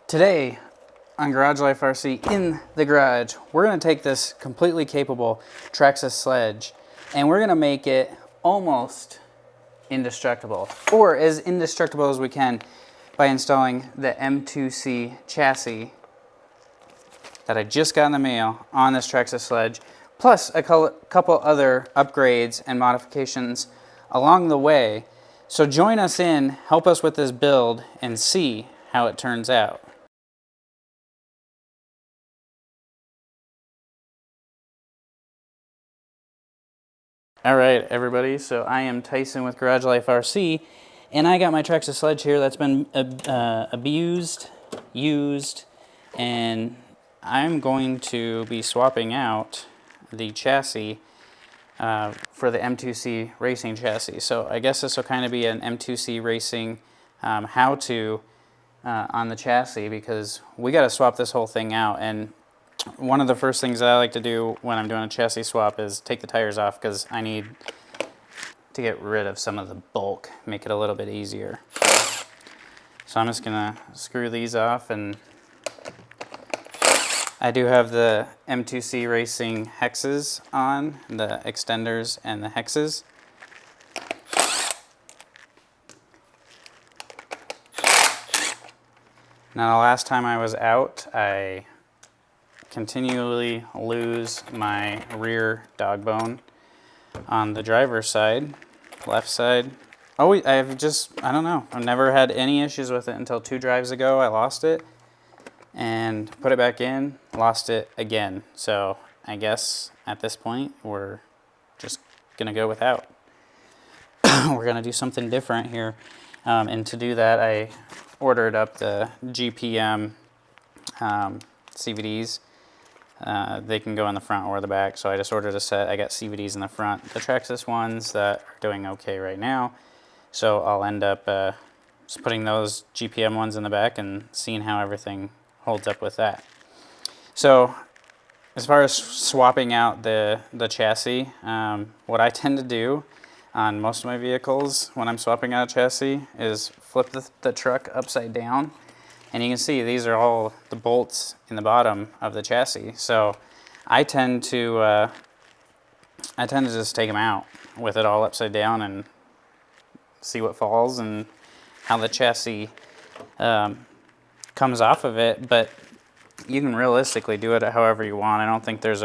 Today on Garage Life RC in the garage, we're going to take this completely capable Traxxas Sledge and we're going to make it almost indestructible, or as indestructible as we can, by installing the M2C chassis that I just got in the mail on this Traxxas Sledge, plus a couple other upgrades and modifications along the way. So join us in, help us with this build, and see how it turns out. All right, everybody, so I am Tyson with Garage Life RC, and I got my Traxxas Sledge here that's been abused, used, and I'm going to be swapping out the chassis for the M2C racing chassis. So I guess this will kind of be an M2C racing how-to on the chassis, because we got to swap this whole thing out. And one of the first things that I like to do when I'm doing a chassis swap is take the tires off, because I need to get rid of some of the bulk, make it a little bit easier. So I'm just gonna screw these off, and I do have the M2C Racing hexes on, the extenders and the hexes. Now, the last time I was out, I continually lose my rear dog bone on the driver's side, left side. Oh, I don't know. I've never had any issues with it until 2 drives ago. I lost it and put it back in, lost it again. So I guess at this point, we're just gonna go without. We're gonna do something different here. And to do that, I ordered up the GPM CVDs. They can go in the front or the back, so I just ordered a set. I got CVDs in the front, the Traxxas ones that are doing okay right now, so I'll end up just putting those GPM ones in the back and seeing how everything holds up with that. So as far as swapping out the chassis, what I tend to do on most of my vehicles when I'm swapping out a chassis is flip the truck upside down. And you can see these are all the bolts in the bottom of the chassis. So I tend to just take them out with it all upside down and see what falls and how the chassis comes off of it. But you can realistically do it however you want. I don't think there's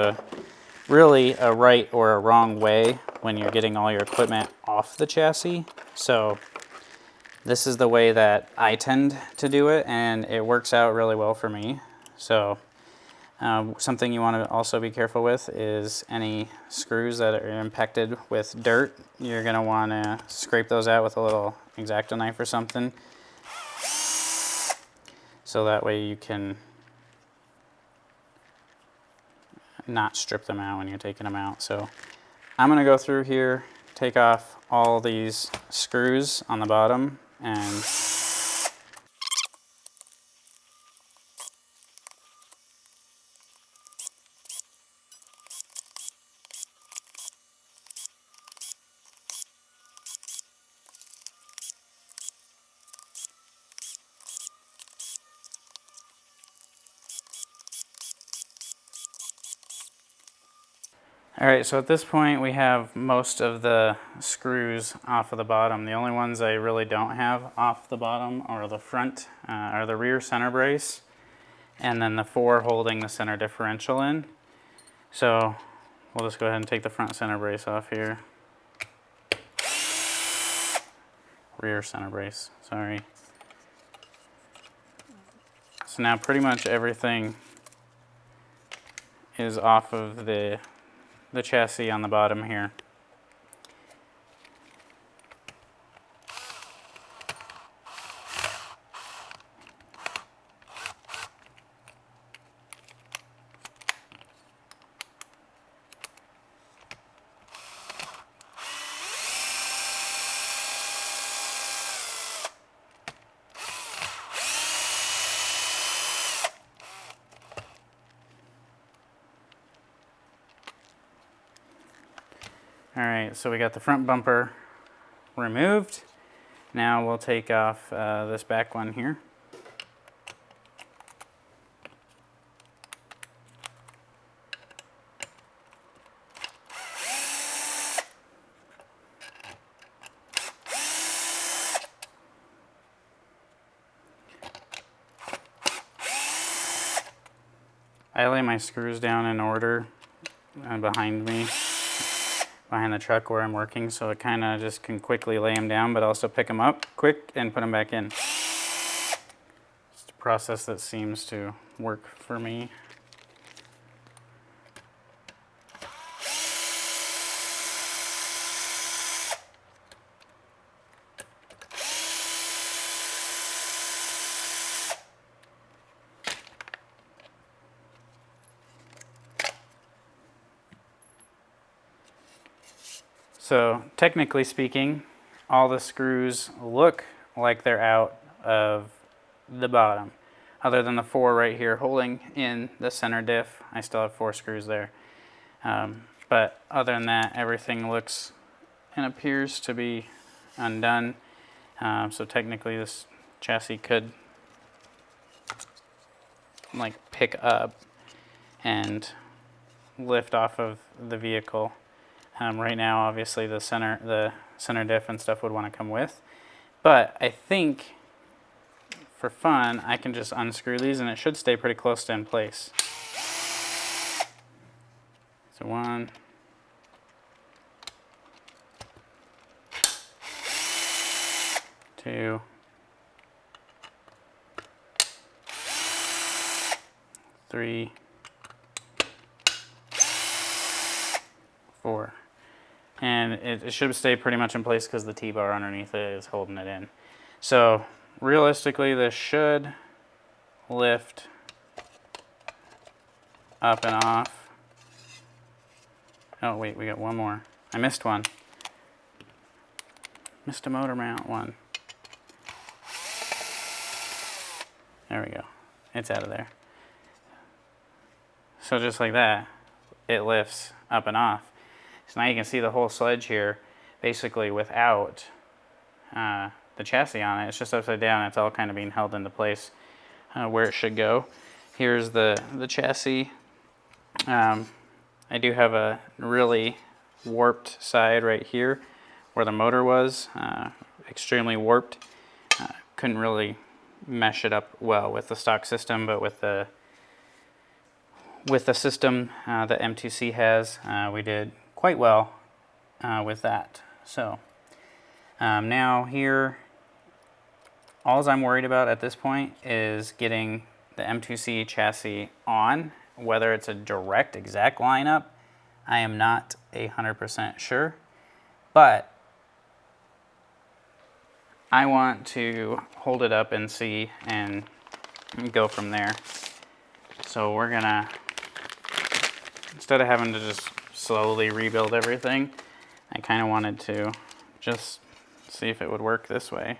really a right or a wrong way when you're getting all your equipment off the chassis. So this is the way that I tend to do it, and it works out really well for me. So something you want to also be careful with is any screws that are impacted with dirt. You're going to want to scrape those out with a little X-Acto knife or something, so that way you can not strip them out when you're taking them out. So I'm going to go through here, take off all these screws on the bottom, and alright, so at this point we have most of the screws off of the bottom. The only ones I really don't have off the bottom are the front, or the rear center brace, and then the 4 holding the center differential in. So we'll just go ahead and take the front center brace off here. Rear center brace, sorry. So now pretty much everything is off of the chassis on the bottom here. Alright, so we got the front bumper removed. Now we'll take off this back one here. I lay my screws down in order behind me, behind the truck where I'm working, so it kind of just can quickly lay them down, but also pick them up quick and put them back in. It's a process that seems to work for me. So technically speaking, all the screws look like they're out of the bottom. Other than the 4 right here holding in the center diff, I still have 4 screws there. But other than that, everything looks and appears to be undone. So technically this chassis could like pick up and lift off of the vehicle. Right now, obviously, the center diff and stuff would want to come with, but I think for fun, I can just unscrew these and it should stay pretty close to in place. So 1, 2, 3, 4. And it should stay pretty much in place because the T-bar underneath it is holding it in. So realistically, this should lift up and off. Oh wait, we got one more. I missed one. Missed a motor mount one. There we go. It's out of there. So just like that, it lifts up and off. So now you can see the whole sledge here, basically without the chassis on it. It's just upside down. It's all kind of being held into place where it should go. Here's the chassis. I do have a really warped side right here where the motor was, extremely warped. Couldn't really mesh it up well with the stock system, but with the system that M2C has, we did quite well with that. So now here, all I'm worried about at this point is getting the M2C chassis on. Whether it's a direct exact lineup, I am not 100% sure, but I want to hold it up and see and go from there. So we're gonna, instead of having to just slowly rebuild everything, I kind of wanted to just see if it would work this way.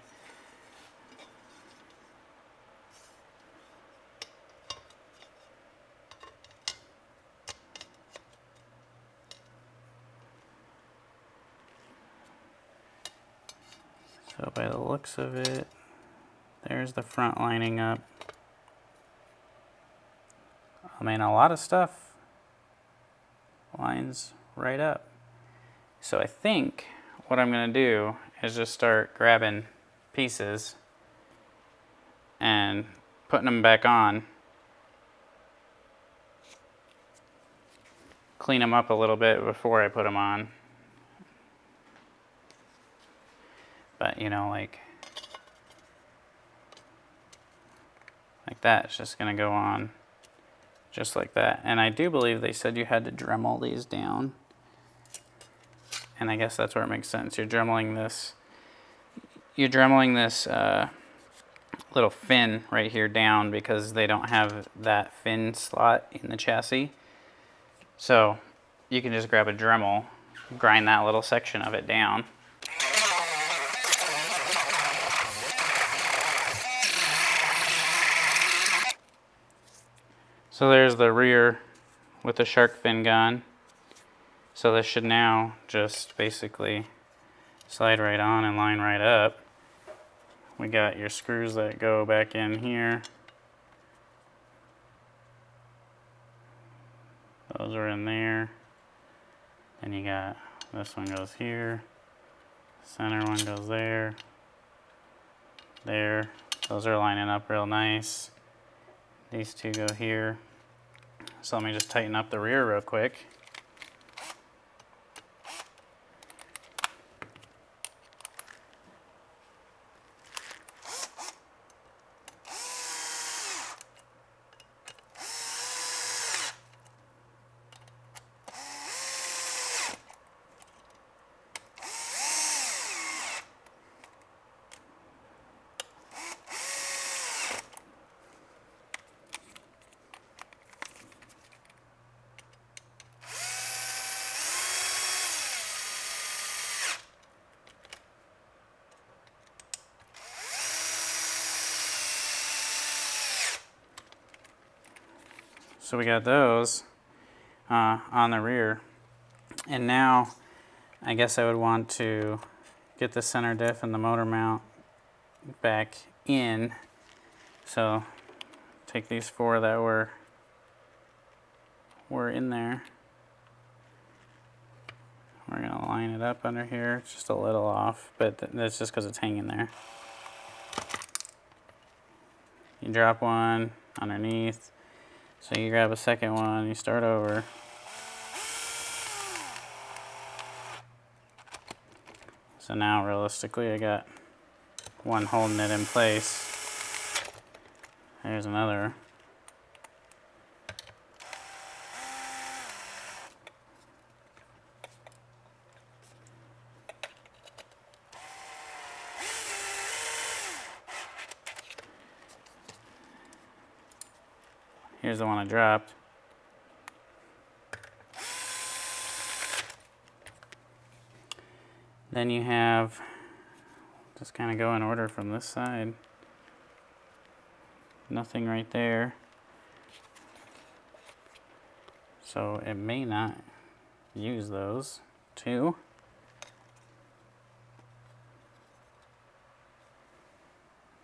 So by the looks of it, there's the front lining up. I mean, a lot of stuff lines right up. So I think what I'm going to do is just start grabbing pieces and putting them back on. Clean them up a little bit before I put them on. But you know, like that, it's just going to go on just like that. And I do believe they said you had to Dremel these down. And I guess that's where it makes sense. You're dremeling this little fin right here down because they don't have that fin slot in the chassis. So you can just grab a Dremel, grind that little section of it down. So there's the rear with the shark fin gone. So this should now just basically slide right on and line right up. We got your screws that go back in here. Those are in there. And you got, this one goes here. Center one goes there. There. Those are lining up real nice. These two go here. So let me just tighten up the rear real quick. So we got those on the rear. And now I guess I would want to get the center diff and the motor mount back in. So take these 4 that were in there. We're going to line it up under here. It's just a little off, but that's just because it's hanging there. You drop one underneath. So you grab a second one, you start over. So now realistically I got one holding it in place. There's another. Here's the one I dropped. Then you have, just kind of go in order from this side. Nothing right there. So it may not use those two.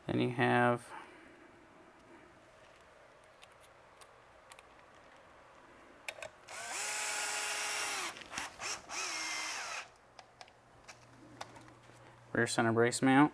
Then you have rear center brace mount.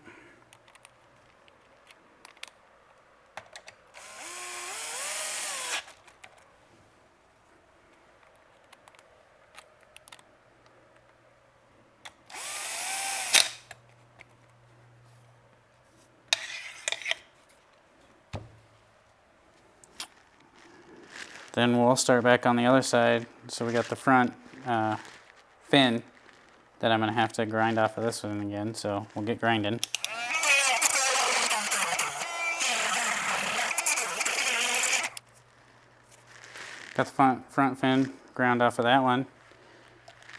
Then we'll start back on the other side. So we got the front fin that I'm going to have to grind off of this one again, so we'll get grinding. Got the front fin ground off of that one.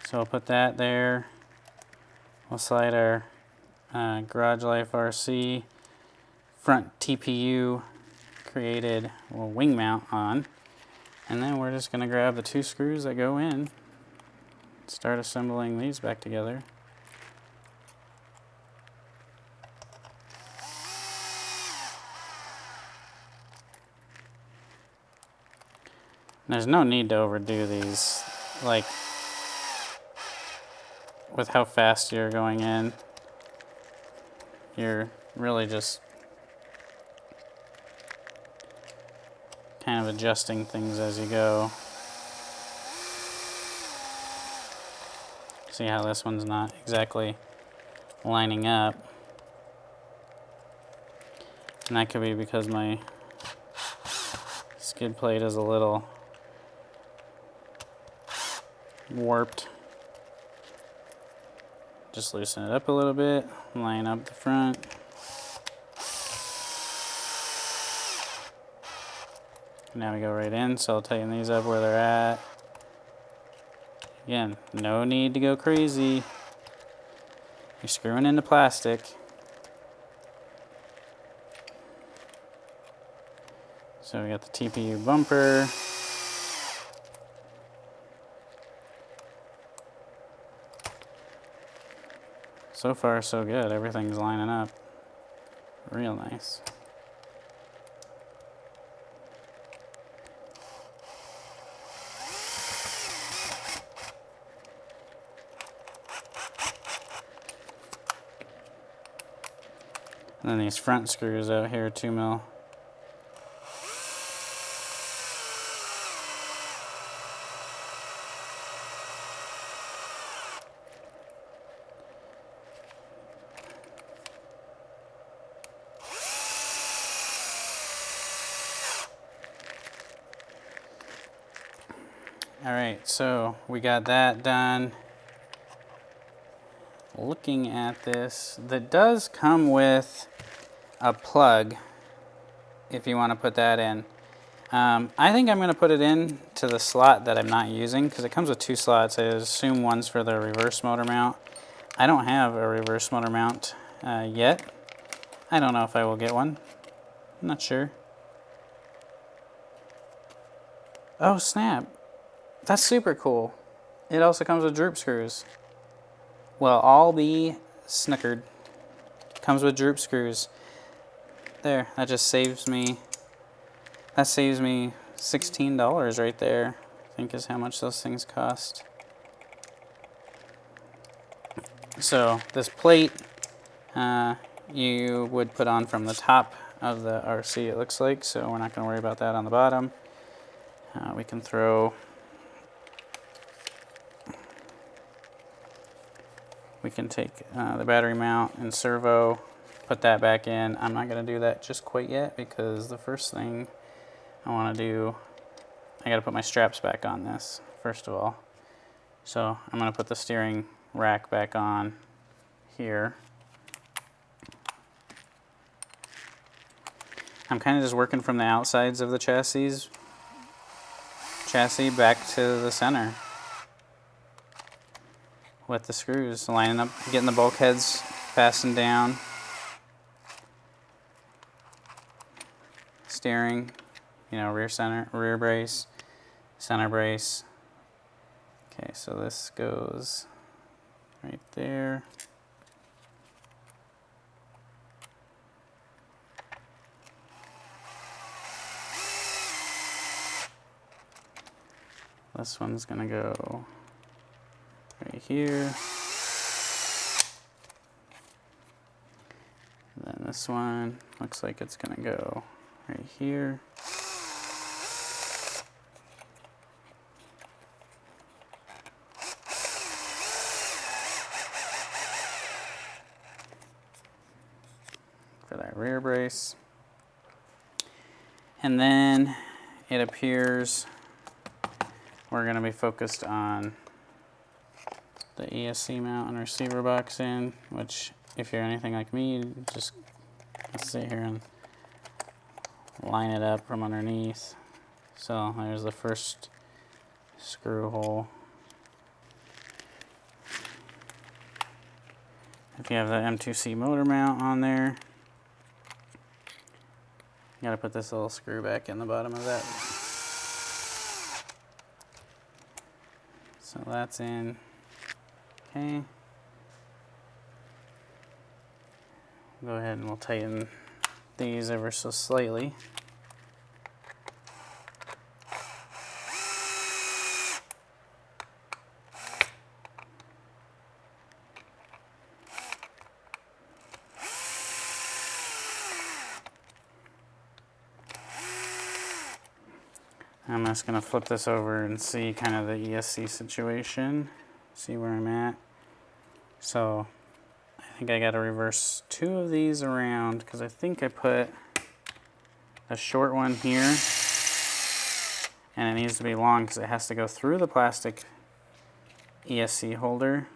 So we'll put that there. We'll slide our Garage Life RC front TPU created wing mount on. And then we're just going to grab the 2 screws that go in, start assembling these back together. There's no need to overdo these, like with how fast you're going in. You're really just kind of adjusting things as you go. See how this one's not exactly lining up. And that could be because my skid plate is a little warped. Just loosen it up a little bit, line up the front. Now we go right in, so I'll tighten these up where they're at. Again, no need to go crazy. You're screwing into plastic. So we got the TPU bumper. So far, so good. Everything's lining up real nice. And then these front screws out here, 2 mil. All right, so we got that done. Looking at this, that does come with a plug if you want to put that in. I think I'm going to put it in to the slot that I'm not using because it comes with 2 slots. I assume one's for the reverse motor mount. I don't have a reverse motor mount yet. I don't know if I will get one. I'm not sure. Oh snap, that's super cool. It also comes with droop screws. Well, I'll be snickered. Comes with droop screws. There, that just saves me, that saves me $16 right there, I think is how much those things cost. So this plate you would put on from the top of the RC, it looks like, so we're not going to worry about that on the bottom. We can throw, we can take the battery mount and servo, put that back in. I'm not going to do that just quite yet because the first thing I want to do, I got to put my straps back on this first of all. So I'm going to put the steering rack back on here. I'm kind of just working from the outsides of the chassis back to the center with the screws, lining up, getting the bulkheads fastened down, steering, you know, rear brace, center brace. Okay, so this goes right there. This one's gonna go right here. And then this one looks like it's gonna go right here. For that rear brace. And then it appears we're going to be focused on the ESC mount and receiver box in, which if you're anything like me, just sit here and line it up from underneath. So there's the first screw hole. If you have the M2C motor mount on there, you gotta put this little screw back in the bottom of that. So that's in. Okay. Go ahead and we'll tighten these ever so slightly. I'm just going to flip this over and see kind of the ESC situation, see where I'm at. So I think I got to reverse 2 of these around because I think I put a short one here and it needs to be long because it has to go through the plastic ESC holder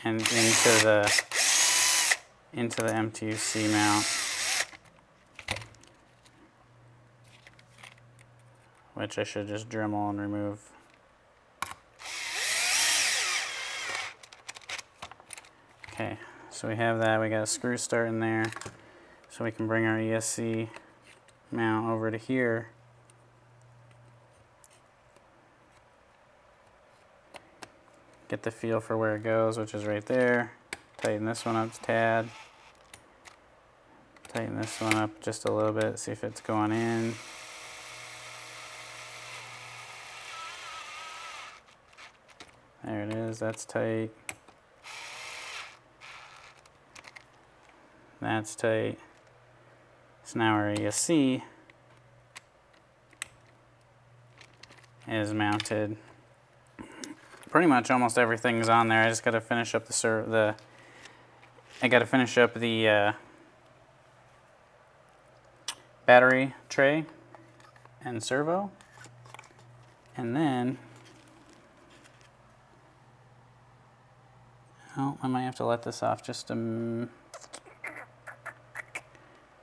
and into the M2C mount, which I should just Dremel and remove. Okay, so we have that. We got a screw start in there, so we can bring our ESC mount over to here. Get the feel for where it goes, which is right there. Tighten this one up a tad. Tighten this one up just a little bit, see if it's going in. There it is, that's tight. That's tight. So now our ESC is mounted. Pretty much almost everything's on there. I just got to finish up the battery tray and servo, and then Oh, I might have to let this off just a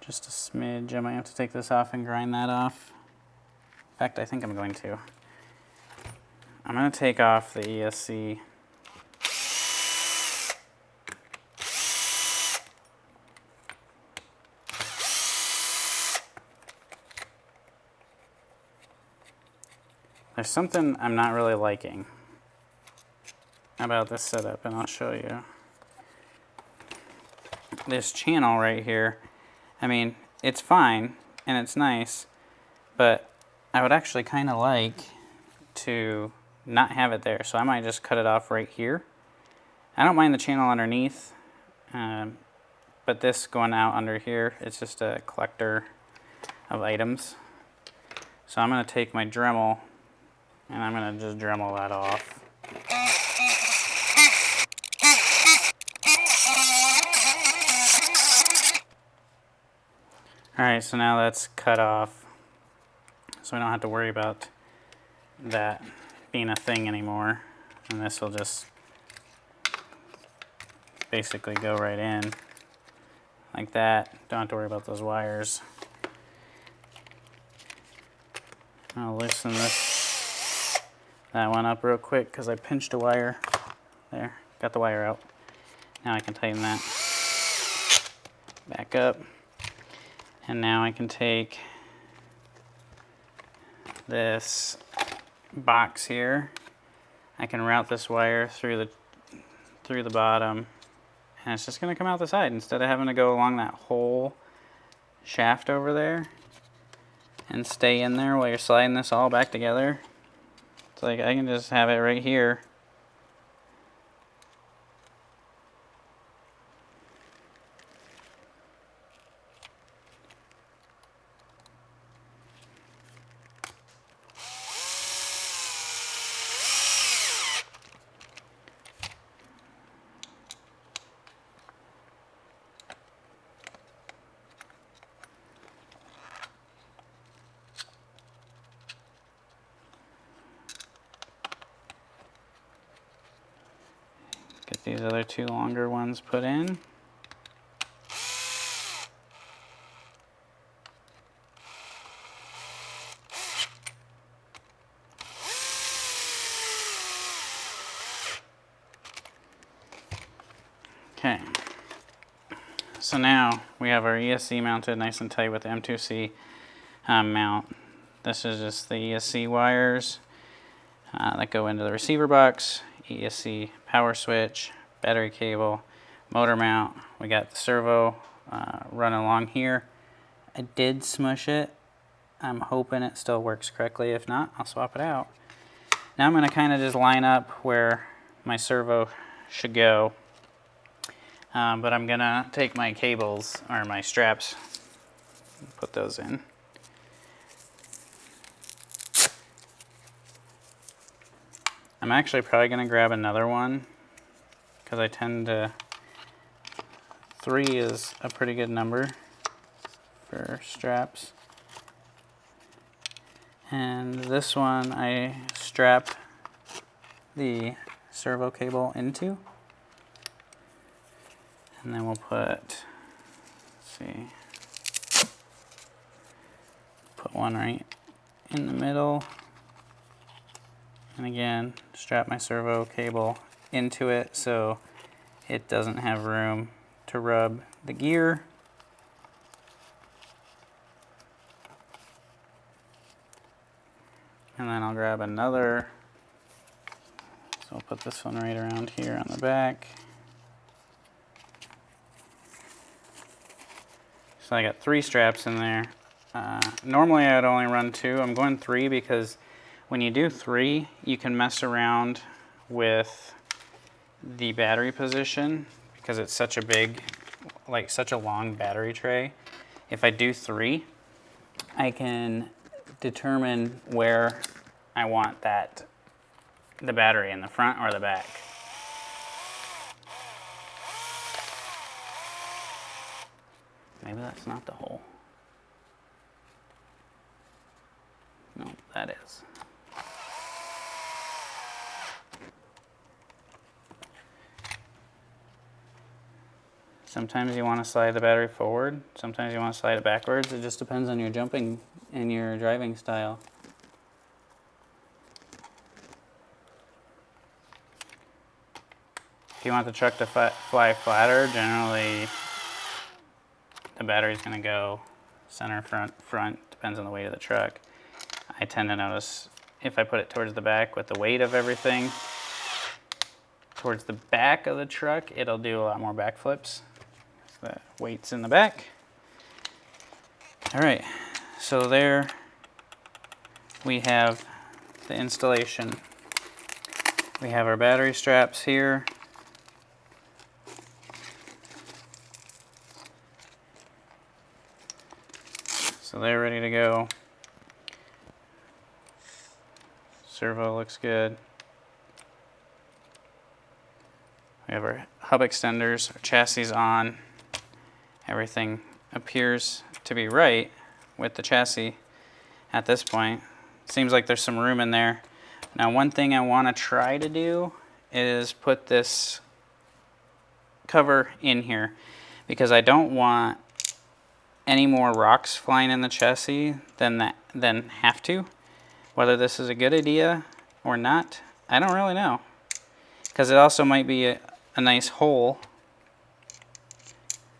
smidge. I might have to take this off and grind that off. In fact, I think I'm going to. I'm going to take off the ESC. There's something I'm not really liking about this setup, and I'll show you. This channel right here, I mean, it's fine and it's nice, but I would actually kind of like to not have it there, so I might just cut it off right here. I don't mind the channel underneath, but this going out under here, it's just a collector of items. So I'm going to take my Dremel and I'm going to just Dremel that off. Alright, so now that's cut off, so we don't have to worry about that being a thing anymore. And this will just basically go right in like that. Don't have to worry about those wires. I'll loosen that one up real quick because I pinched a wire. There, got the wire out. Now I can tighten that back up. And now I can take this box here. I can route this wire through the bottom, and it's just going to come out the side instead of having to go along that whole shaft over there and stay in there while you're sliding this all back together. It's like I can just have it right here. Get these other two longer ones put in. Okay, so now we have our ESC mounted nice and tight with the M2C mount. This is just the ESC wires that go into the receiver box, ESC power switch, battery cable, motor mount. We got the servo running along here. I did smush it. I'm hoping it still works correctly. If not, I'll swap it out. Now I'm going to kind of just line up where my servo should go. But I'm going to take my cables, or my straps, and put those in. I'm actually probably going to grab another one, because I tend to, 3 is a pretty good number for straps. And this one I strap the servo cable into. And then we'll put, let's see, put one right in the middle. And again, strap my servo cable into it so it doesn't have room to rub the gear. And then I'll grab another, so I'll put this one right around here on the back. So I got 3 straps in there. Normally I would only run 2. I'm going 3 because when you do 3, you can mess around with the battery position because it's such a big, like such a long battery tray. If I do 3, I can determine where I want the battery, in the front or the back. Maybe that's not the hole. No, that is. Sometimes you want to slide the battery forward, sometimes you want to slide it backwards. It just depends on your jumping and your driving style. If you want the truck to fly flatter, generally the battery's going to go center, front, depends on the weight of the truck. I tend to notice if I put it towards the back with the weight of everything, towards the back of the truck, it'll do a lot more backflips. The weight's in the back. All right, so there we have the installation. We have our battery straps here. So they're ready to go. Servo looks good. We have our hub extenders, our chassis on. Everything appears to be right with the chassis at this point. Seems like there's some room in there. Now, one thing I want to try to do is put this cover in here because I don't want any more rocks flying in the chassis than have to. Whether this is a good idea or not, I don't really know. Because it also might be a nice hole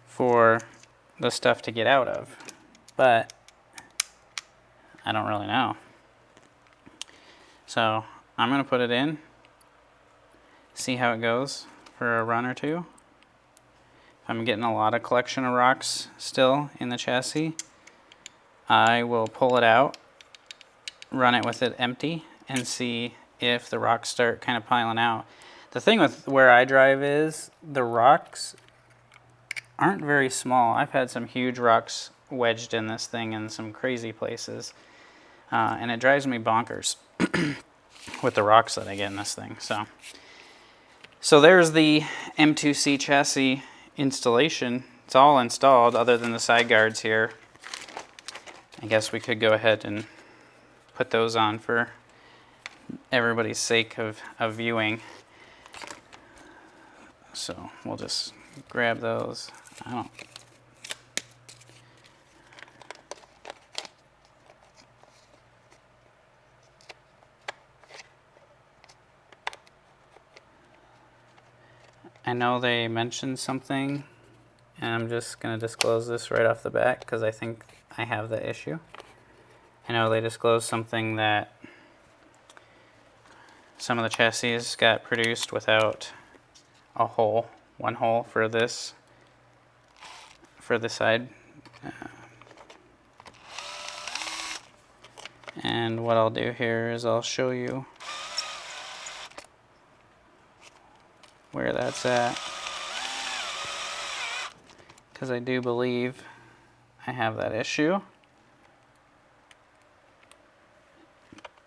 for the stuff to get out of. But I don't really know. So I'm going to put it in, see how it goes for a run or two. I'm getting a lot of collection of rocks still in the chassis. I will pull it out, run it with it empty, and see if the rocks start kind of piling out. The thing with where I drive is the rocks aren't very small. I've had some huge rocks wedged in this thing in some crazy places, and it drives me bonkers with the rocks that I get in this thing. So there's the M2C chassis installation. It's all installed other than the side guards here. I guess we could go ahead and put those on for everybody's sake of viewing. So we'll just grab those. I know they mentioned something, and I'm just going to disclose this right off the bat because I think I have the issue. I know they disclosed something that some of the chassis got produced without a hole, one hole for this, for the side. And what I'll do here is I'll show you where that's at, because I do believe I have that issue.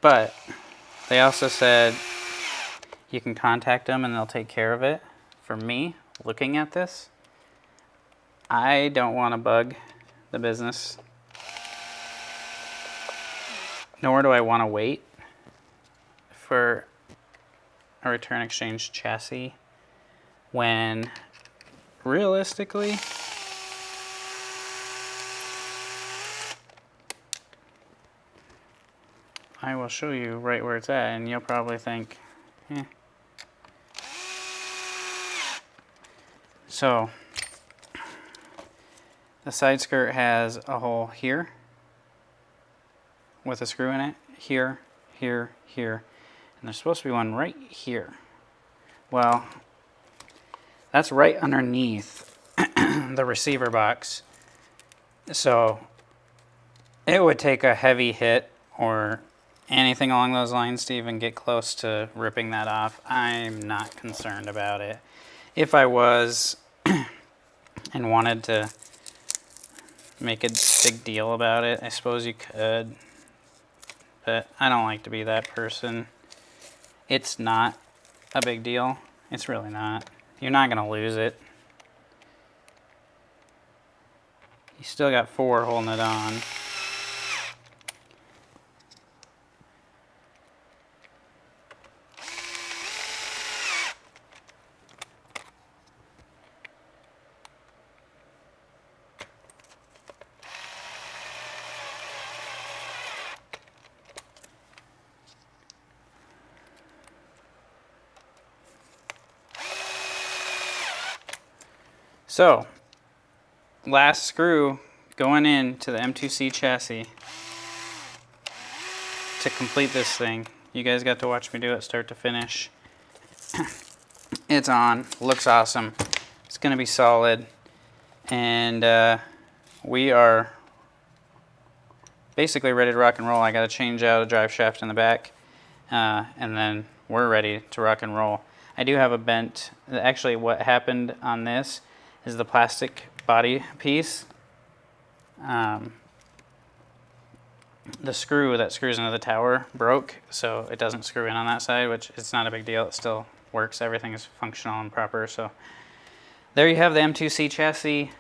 But they also said you can contact them and they'll take care of it. For me, looking at this, I don't want to bug the business, nor do I want to wait for a return exchange chassis when realistically I will show you right where it's at and you'll probably think, eh. So the side skirt has a hole here with a screw in it, here, here, here, and there's supposed to be one right here. Well, that's right underneath the receiver box. So it would take a heavy hit or anything along those lines to even get close to ripping that off. I'm not concerned about it. If I was and wanted to make a big deal about it, I suppose you could, but I don't like to be that person. It's not a big deal. It's really not. You're not going to lose it. You still got 4 holding it on. So, last screw going into the M2C chassis to complete this thing. You guys got to watch me do it start to finish. It's on, looks awesome. It's gonna be solid. And we are basically ready to rock and roll. I gotta change out a drive shaft in the back, and then we're ready to rock and roll. I do have a bent. Actually, what happened on this is the plastic body piece. The screw that screws into the tower broke, so it doesn't screw in on that side, which it's not a big deal. It still works. Everything is functional and proper. So there you have the M2C chassis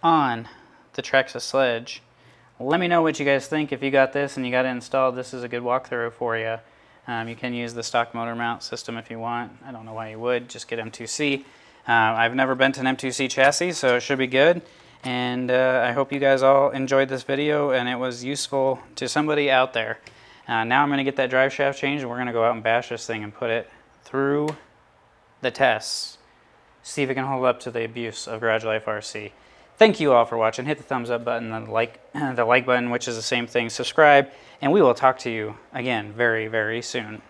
on the Traxxas Sledge. Let me know what you guys think. If you got this and you got it installed, this is a good walkthrough for you. You can use the stock motor mount system if you want. I don't know why you would. Just get M2C. I've never bent an M2C chassis, so it should be good. And I hope you guys all enjoyed this video and it was useful to somebody out there. Now I'm going to get that drive shaft changed, and we're going to go out and bash this thing and put it through the tests. See if it can hold up to the abuse of Garage Life RC. Thank you all for watching. Hit the thumbs up button, the like button, which is the same thing. Subscribe, and we will talk to you again very, very soon.